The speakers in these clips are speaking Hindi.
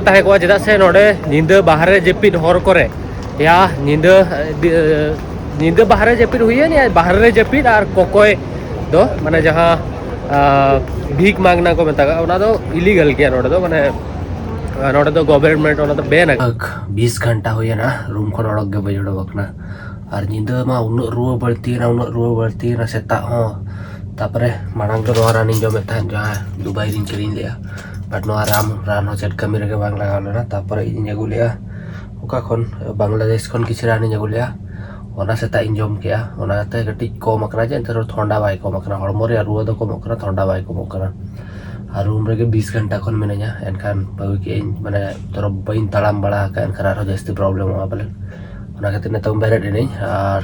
ताहे को चेदा से नोडे निंदा बाहर जेपिद हर करे या निंदा बाहर जेपिद हुई है बाहर जेपिद और कोकोय दो माने जहाँ भीख मांगना को मेता इलीगल किया नोडे दो माने नोडे दो गवर्नमेंट ओना तो बैन 20 घंटा हुई ना रूम को नोडक के बजड़ बकना और निंदा मा उन रुआ बढ़ती ना सेता हो तापरे मांग तो रोआ रानी जो मेता जहाँ दुबई रिन किरिन लिया बट नो रान हो चेट कमी रगे बांग लगा लेना तापरे इन जगू लिया ओका खन बांग्लादेश खन किसी रानी जगू लिया ओना सेता इन जम किया ओना ते कटी कम अकना जे तेरो ठंडा बाय कम अकना हड़मो रे रुआ दो कम अकना ठंडा बाय कम अकना और रूम रगे 20 घंटा खन मिनाया एनखान बाबू के माने तोरो बइन तड़ाम बड़ा का एनखान आरो जस्ती प्रॉब्लम हुआ बोले ओना खातिर ने तुम बेरे दिनै और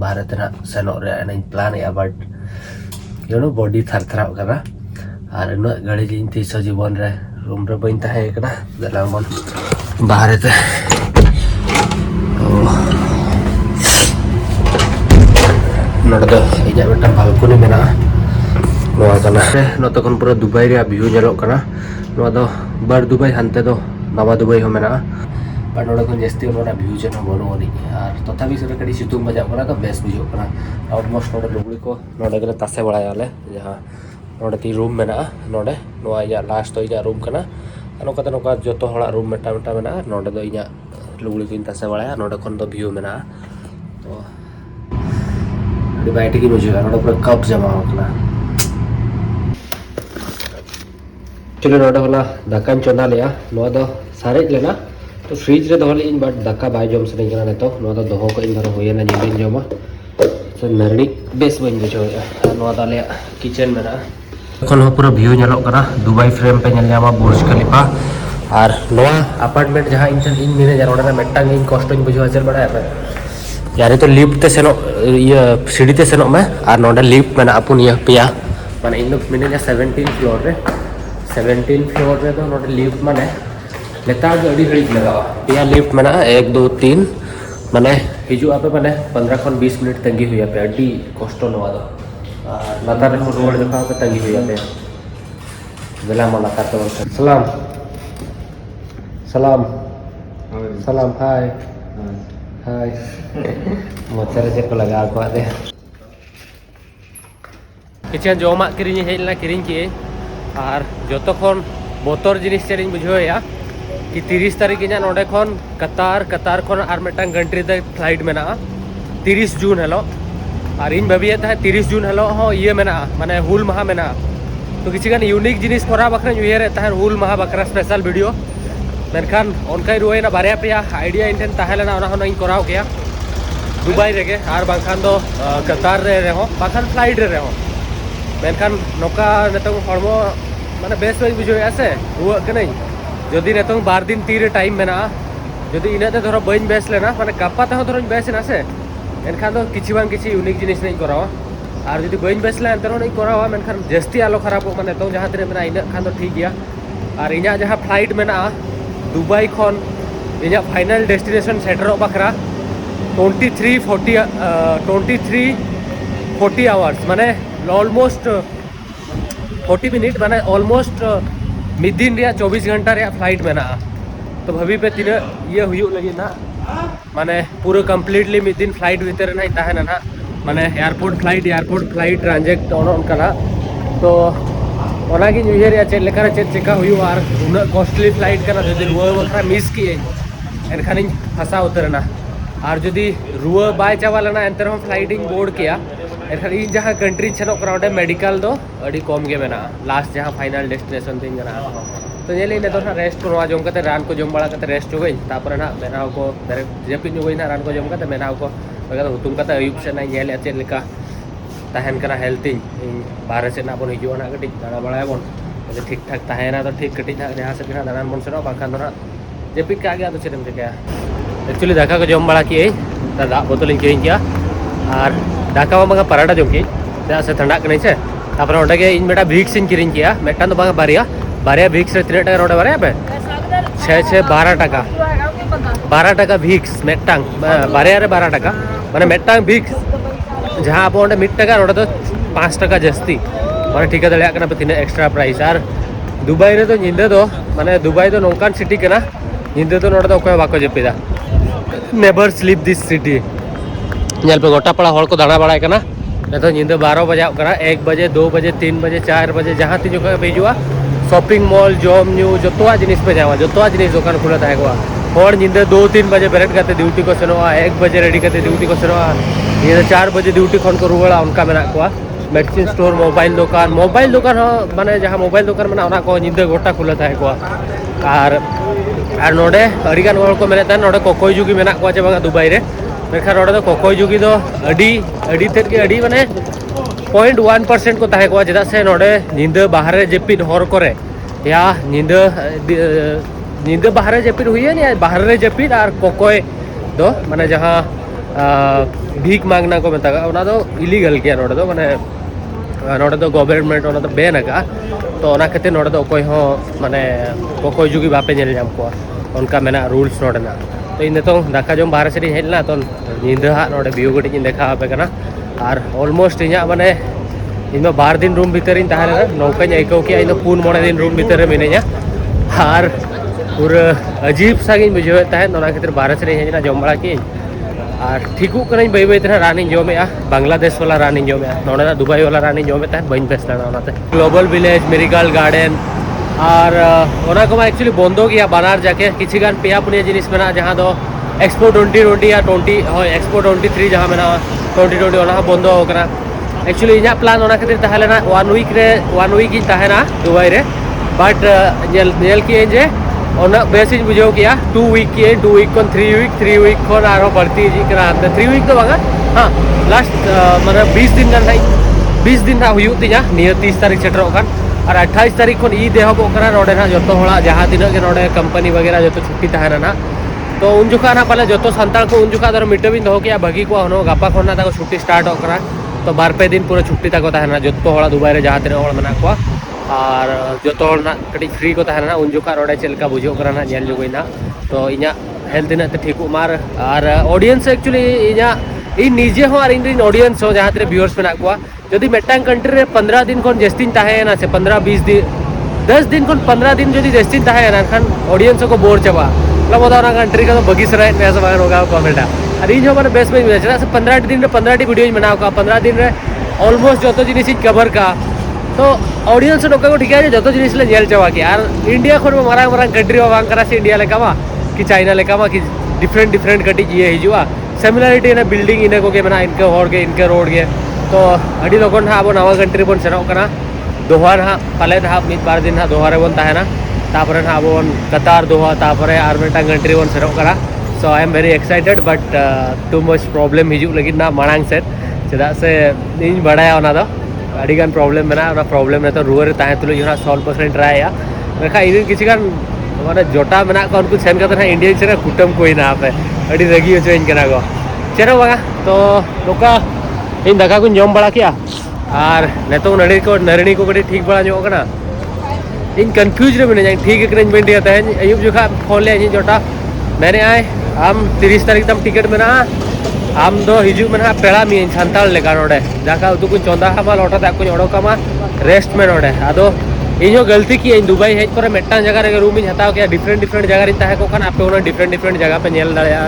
बाहर तेना सेनो रे एनै प्लान या बट यू नो बॉडी थरथरा कना और न गाड़ी जिन तीसो जीवन रे रूम रे बइन ताहे कना दलाम बन बाहर ते नोडो इजा बेटा बालकनी मेना नोआ कना नोतो खन पूरा दुबई रे व्यू नेलो कना नोआ दो बर दुबई हनते दो नवा दुबई हो मेना पर नोडो खन जस्ती नोना व्यू जन बोलो ओनी और तथापि सरे कडी सितुंग बजा कना तो बेस बुझो कना ऑलमोस्ट नोडो लुगड़ी को नोडे गले तासे बड़ायाले जहां नोडे ती रूम मेना नोडे नोआ इजा लास्ट तो इजा रूम कना नोका नोका जोतो हड़ा रूम मेटा मेना नोडे दो इजा लुगड़ी को तासे बड़ाया नोडे खन दो व्यू मेना तो अडी बाइट की बुझो नोडे पूरा कप जमा होकना चलो नोडे होला दाका चोंदा लिया नोआ दो सारे लेना तो फ्रिज रे दोहले इन बट दाका बाय जम सने कना ने तो नोआ दो दोहो को इन धरो होयना जिबिन जमा तो नरनी बेस बन बुझो नोआ दाले किचन में ना এখন पूरा व्यू नेलो कना दुबई फ्रेम पे नेल जामा बुर्ज खलीफा और नोआ अपार्टमेंट जहां इन मिने जा रोडा मेटांग इन कष्ट इन बुझो चल बड़ा है यारे तो लिफ्ट ते सेनो ये सीढ़ी ते सेनो में और नोडा लिफ्ट में अपुन ये पिया माने इन मिने जा 17 फ्लोर रे 17 फ्लोर रे तो नोडा लिफ्ट माने लेता गाड़ी घड़ी लगा पिया लिफ्ट में 1 2 3 माने हिजू आपे माने 15 खन 20 मिनट तंगी हुई पे अड्डी कष्ट नोआ दो लातार रे रोड देखा पे तंगी हुई पे बेला मा लातार तो सलाम सलाम सलाम हाय हाय मोचरे से को लगा को दे किचन जोमा किरिኝ हेलना किरिኝ के और जोतो खन बोतर जिनिस चेरिኝ बुझो या कि 30 तारीख इना नोडे खन कतार खन आर मेटांग कंट्री तक फ्लाइट मेना 30 जून हेलो और इन भाबिया था 30 जून हेलो हो ये मेना माने हुल माहा मेना तो किसी गान यूनिक जिनिस करा बखरा उयर था हुल माहा बखरा स्पेशल वीडियो मेनखान उनका रुएना बारे पे आइडिया इनटेन ताहेलेना ओना होना इन कराव गया दुबई रेगे और बाखान दो कतार रे रहो बाखान फ्लाइट रे रहो मेनखान नोका नेतों हड़मो माने बेस बई बुझो आसे रुआ कनै जदि नेतों 2 दिन 3 टाइम मेना जदि इनाते धरो बइन बेस लेना माने गापा ते धरो बेस ना से एनखान दो किछि बांग किछि यूनिक जिनिस नहीं करावा और जदि बइन बेस ले अंतर नहीं करावा मेनखान जस्ती आलो खराब माने तो जहां तरे मेना इना खान दो ठीक गया और इना जहां फ्लाइट मेना दुबई खन इना फाइनल डेस्टिनेशन सेटरो बखरा 23-40 आवर्स माने ऑलमोस्ट 40 मिनट माने ऑलमोस्ट मिड दिन रे 24 घंटा रे फ्लाइट मेना तो भवी पे तीन ये हुयु लगी ना माने पूरा कंप्लीटली मिड दिन फ्लाइट भीतर ना ताहेना ना माने एयरपोर्ट फ्लाइट ट्रांजेक्ट ओनका तो ओनागी न्यूयर या चेक लेकर चेक चेका हुयु और उन कॉस्टली फ्लाइट करना जदि रुआ बखरा मिस किए एनखान फंसा उतरना और जदि रुआ बाय चावालना एंतर हम फ्लाइटिंग बोर्ड किया एनखान इन जहां कंट्री छनो क्राउड मेडिकल दो अड़ी कम गे मेना लास्ट जहां फाइनल डेस्टिनेशन थिंग ना तो नेले ने तो ना रेस्ट को नवा जम कते रान को जम बड़ा कते रेस्ट होई तापर ना मेनाव को डायरेक्ट जेपिन होई ना रान को जम कते मेनाव को बगा तुम कते अयुब से ना नेले चेक लेका ताहेन करा हेल्थिंग बाहर से ना बन हिजो ना कटी दाड़ा बड़ा बन ठीक ठाक ताहेना तो ठीक कटी ना जहां से बिना दाना बन सनो बाखान ना जेपिन का गया तो चेदम जगह एक्चुअली दाका को जम बड़ा किए दा बोतल इन किरिñ किया और दाका मा पराठा जम की से ठंडा कने से तापर ओंडे के इन बेटा भिक्स इन किरिñ किया मेटा तो बारिया भिक्स रे 3 टाका रोडे बारे पे 6 12 टाका 12 टाका भिक्स मेटांग बारिया रे 12 टाका माने मेटांग भिक्स जहां आप ओंडे 1 टाका रोडे तो 5 टाका जस्ती माने ठीक है दलिया कना पे 3 एक्स्ट्रा प्राइस और दुबई रे तो निंदा दो माने दुबई तो नौकान सिटी कना निंदा तो नोडे तो कोई बाको जपिदा नेवर स्लीप दिस सिटी नेल पे गोटा पड़ा हॉल को दाना बड़ा कना तो निंदा 12 बजे कना 1 बजे 2 बजे 3 बजे 4 बजे जहाँ तीन जो भेजुआ शॉपिंग मॉल जॉब न्यू जोतवा जिनिस पे जावा जोतवा जिनिस दुकान खुला थाएगा और निंदा 2-3 बजे बेरेट करते ड्यूटी को सेनोआ 1 बजे रेडी करते ड्यूटी को सेनोआ निंदा 4 बजे ड्यूटी खन को रुवाड़ा उनका मेना को मेडिसिन स्टोर मोबाइल दुकान हो माने जहाँ मोबाइल दुकान में ना को निंदा गोटा खुला थाएगा और नोडे अड़ीगान हॉल को मेने नोडे कोकोई जुगी मेना को बा दुबई रे मेखा नोडे तो कोकोई जुगी दो अड़ी तेद के अड़ी माने 0.1% को थाएगा चेदा से नोडे निंदा बाहर जेपिद हॉर करे या निंदा बाहर जेपिद हुई है या बाहर जेपिद और कोकोई दो माने जहाँ भीख मांगना को मेता ओना दो इलीगल किया नोडे दो माने नोडे तो गवर्नमेंट ओना तो बैन आका तो ओना खातिर नोडे तो कोई हो माने कोकोई जुगी बापे नेल जाम को उनका मेना रूल्स नोडे ना तो इन तो दाका जम बाहर से हेलना तो निंदा हा नोडे व्यू गटी देखा आपे कना और ऑलमोस्ट इना माने इन 12 दिन रूम भीतर इन ताहे नौका आइकौ कि इन 4-5 दिन रूम भीतर मिनिया और पूरा अजीब सा गिन बुझे ताहे ओना खातिर बाहर से हेजना जम बड़ा की और ठीकू कनाई बै बै तेना रानी जमे बांग्लादेश वाला रानी जमे नोडे दुबई वाला रानी जमे ताहे बइन बेस दाना ओनाते ग्लोबल विलेज मेरिकल गार्डन और ओना को एक्चुअली बंदो गया बानार जाके किसी गान पेया पुनिया जिनिस मेना जहाँ दो एक्सपो 2020 या 20 एक्सपो 23 जहाँ मेना 2020 ओना बंदो होकना एक्चुअली इना प्लान ओना खातिर ताहेलेना 1 वीक इन ताहेना दुबई रे बट नेल की जे ओना बेस बुझे किया 2 वीक की 2 वीक kon 3 वीक kon आरो बढ़ती जी करा 3 वीक तो बागा हाँ लास्ट माने 20 दिन गान 20 दिन ना हुयु तिना निया 30 तारीख सेटरो कान और 28 तारीख को ईद एहबो कना नोडे ना जतो होड़ा जहाँ तीन के नोडे कंपनी वगैरह जो छुट्टी ताहेना ना तो उन जुका ना पाले जो सानताल को उन जुका दर मिटबिन दो किया भागी को हनो गापा खोना ताको छुट्टी स्टार्ट हो करा तो 12 दिन पूरा छुट्टी ताको ताहेना जतो होड़ा दुबई रे जहाँ तीन होड़ मेना को और जो ना कटी फ्री को ताहेना उन जुका नोडे चलका बुझो करा ना जेल जुगइना तो इना हेल्थ दिन ते ठीक मार और ऑडियंस एक्चुअली इना इन निजे हो और इन ऑडियंस हो जहाँ तेरे व्यूअर्स मेना को जदि मेटांग कंट्री रे 15 दिन कोन जस्तिन ताहेना से 15-20 दिन 10 दिन कोन 15 दिन जदि जस्तिन ताहेना खान ऑडियंस को बोर चबा मतलब बोदा ना कंट्री का तो बगीस रहे पैसा बागन होगा कमेंटा और इन जो माने बेस्ट में चला से 15 दिन रे 15 वीडियो बनाओ का 15 दिन रे ऑलमोस्ट जो जिनिस कवर का तो ऑडियंस नोका को ठीक है जो जिनिस ले जेल चबा के यार इंडिया खन मारा मारा कंट्री बांग करा से इंडिया लेका मा कि चाइना लेका मा कि डिफरेंट कटी ये हिजुआ सिमिलरिटी ना बिल्डिंग इने को के बना इनके हॉर के इनके रोड के तो अड़ी लोगन हा अब नवा कंट्री बन सेनो कना दोहा हा पाले हा मिद बार दिन हा दोहा रे बन ताहेना तापरे हा बन कतार दोहा तापरे आर मेटांग कंट्री बन सेनो कना so I am very excited but too much problem हिजु लगी ना मांग से चेदा से इन बड़ाया ओना दो अड़ी गान प्रॉब्लम मेना ओना प्रॉब्लम ने तो रुआर ताहे तुलो जोना 100% ट्राई या मेखा इन किसी गान माने जोटा मेना को उनको सेन करते इंडियन से कुटम कोई ना पे अड़ी रगी हो इन कना को चलो बागा तो लोका इन दाका को जम बड़ा किया और नेतो नरणी को कटी ठीक बड़ा जो कना इन कंफ्यूज रे मिने ठीक करन बेन दिया तहन अयुब जोखा फोन ले इन जोटा मैंने आए हम 30 तारीख तम टिकट में ना हम दो हिजू में ना पेड़ा मी सांताल लेका नोडे दाका उतु को चोंदा हमा लोटा दा को ओडो कमा रेस्ट में नोडे आदो इनो गलती की इन दुबई हेज पर मेटा जगह रे रूम इन हताव के डिफरेंट जगह रे ताहे को खान आपे ओना डिफरेंट जगह पे नेल दाया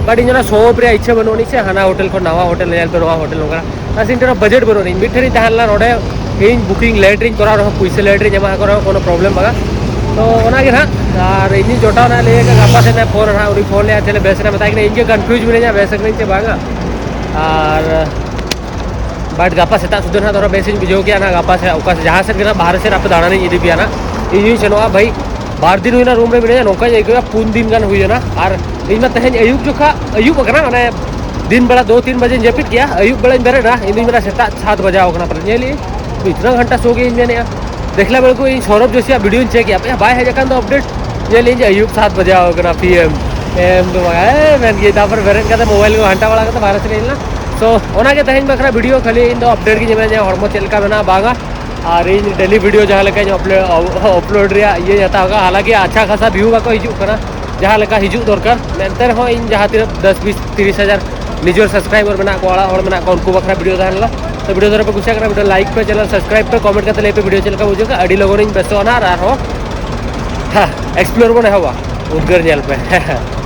बट इन सोब रे इच्छा बनोनी से हाना होटल को नवा होटल नेल पे नवा होटल होगा बस इन बजट बनोनी मिठरी ताहला नोडे इन बुकिंग लेटरिंग करा रहो पैसे लेटरिंग जमा करा कोनो प्रॉब्लम बगा तो ओना के ना और इन जोटा ना ले के गापा से फोन ना उरी फोन ले चले बेस रे बता के इनके कंफ्यूज मिले जा बेस नहीं से बागा और बट गापा सेता सुदन ना धरो बेसिन बिजो के ना गापा से ओका जहां से ना बाहर से आप दाना नहीं इदी पिया ना इन चनवा भाई 12 दिन हुईना रूम रे मिले नौका जाएगा 4 दिन गान हुई ना और इन में तहन अयुब जोखा अयुब कना माने दिन बेला 2-3 बजे जपित किया अयुब बेला बेरे ना इन मेरा सेता 7 बजे आओ कना पर नेली इतना घंटा सो गई इन देखला बेल को इन सौरभ जोशी वीडियो चेक किया बाय है जकान तो अपडेट ये लीजिए अयुब 7 बजे आओ कना पीएम एम तो मैंने ये तापर वेरन का मोबाइल को घंटा वाला का बाहर से ना सो ओना के तहन बखरा वीडियो खाली इन अपडेट की जमे हॉर्मो चलका बना बागा और इन डेली वीडियो जहाँ लेका अपलोड रे ये जाता होगा हालांकि अच्छा खासा व्यू का हिजू कना जहाँ लेका हिजू दरकार मेनते जहाँ तीन 10-20-30 हज़ार निजर सब्सक्राइबर मेना को उनको बखरा वीडियो तहला तो वीडियो पे कुछ वीडियो लाइक पे चैनल सब्सक्राइब पे कमेंट करते पे वीडियो चलका बुझे अड़ी लगन बेसोना एक्सप्लोर बने हवा उद्गर पे